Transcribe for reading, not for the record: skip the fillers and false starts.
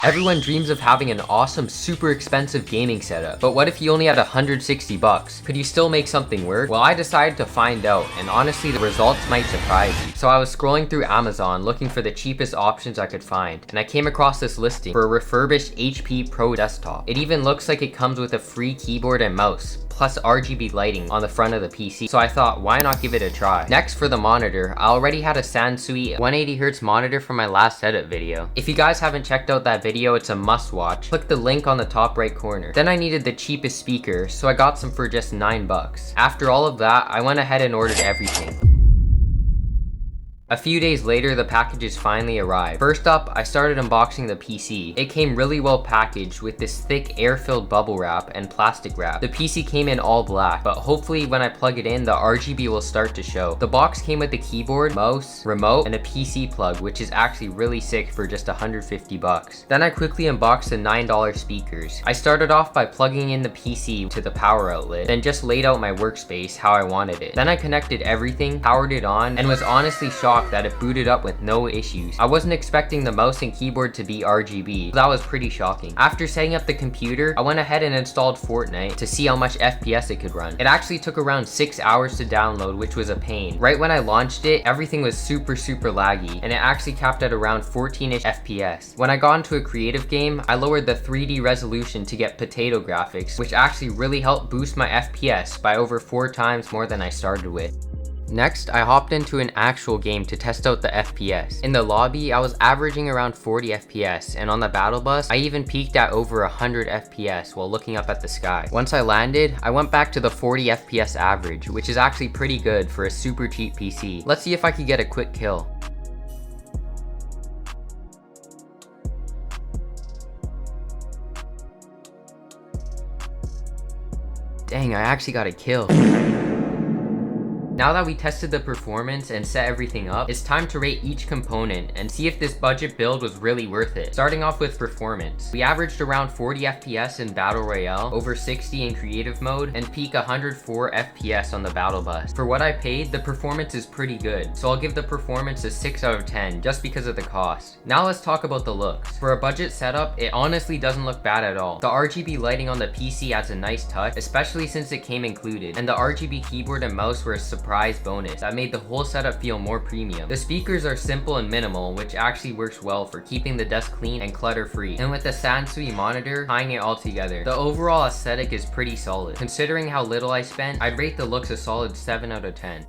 Everyone dreams of having an awesome, super expensive gaming setup, but what if you only had 160 bucks? Could you still make something work? Well, I decided to find out, and honestly, the results might surprise you. So I was scrolling through Amazon looking for the cheapest options I could find, and I came across this listing for a refurbished HP Pro desktop. It even looks like it comes with a free keyboard and mouse, plus RGB lighting on the front of the PC. So I thought, why not give it a try? Next, for the monitor, I already had a Sansui 180Hz monitor from my last edit video. If you guys haven't checked out that video, it's a must watch. Click the link on the top right corner. Then I needed the cheapest speaker, so I got some for just 9 bucks. After all of that, I went ahead and ordered everything. A few days later, the packages finally arrived. First up, I started unboxing the PC. It came really well packaged with this thick air-filled bubble wrap and plastic wrap. The PC came in all black, but hopefully when I plug it in, the RGB will start to show. The box came with the keyboard, mouse, remote, and a PC plug, which is actually really sick for just 150 bucks. Then I quickly unboxed the $9 speakers. I started off by plugging in the PC to the power outlet, then just laid out my workspace how I wanted it. Then I connected everything, powered it on, and was honestly shocked that it booted up with no issues. I wasn't expecting the mouse and keyboard to be RGB, so that was pretty shocking. After setting up the computer, I went ahead and installed Fortnite to see how much FPS it could run. It actually took around 6 hours to download, which was a pain. Right when I launched it, everything was super laggy, and it actually capped at around 14-ish FPS. When I got into a creative game, I lowered the 3D resolution to get potato graphics, which actually really helped boost my FPS by over 4 times more than I started with. Next, I hopped into an actual game to test out the FPS. In the lobby, I was averaging around 40 FPS, and on the battle bus, I even peaked at over 100 FPS while looking up at the sky. Once I landed, I went back to the 40 FPS average, which is actually pretty good for a super cheap PC. Let's see if I could get a quick kill. Dang, I actually got a kill. Now that we tested the performance and set everything up, it's time to rate each component and see if this budget build was really worth it. Starting off with performance. We averaged around 40 FPS in Battle Royale, over 60 in creative mode, and peak 104 FPS on the battle bus. For what I paid, the performance is pretty good, so I'll give the performance a 6 out of 10 just because of the cost. Now let's talk about the looks. For a budget setup, it honestly doesn't look bad at all. The RGB lighting on the PC adds a nice touch, especially since it came included, and the RGB keyboard and mouse were a surprise bonus that made the whole setup feel more premium. The speakers are simple and minimal, which actually works well for keeping the desk clean and clutter free, and with the Sansui monitor tying it all together. The overall aesthetic is pretty solid. Considering how little I spent, I'd rate the looks a solid 7 out of 10.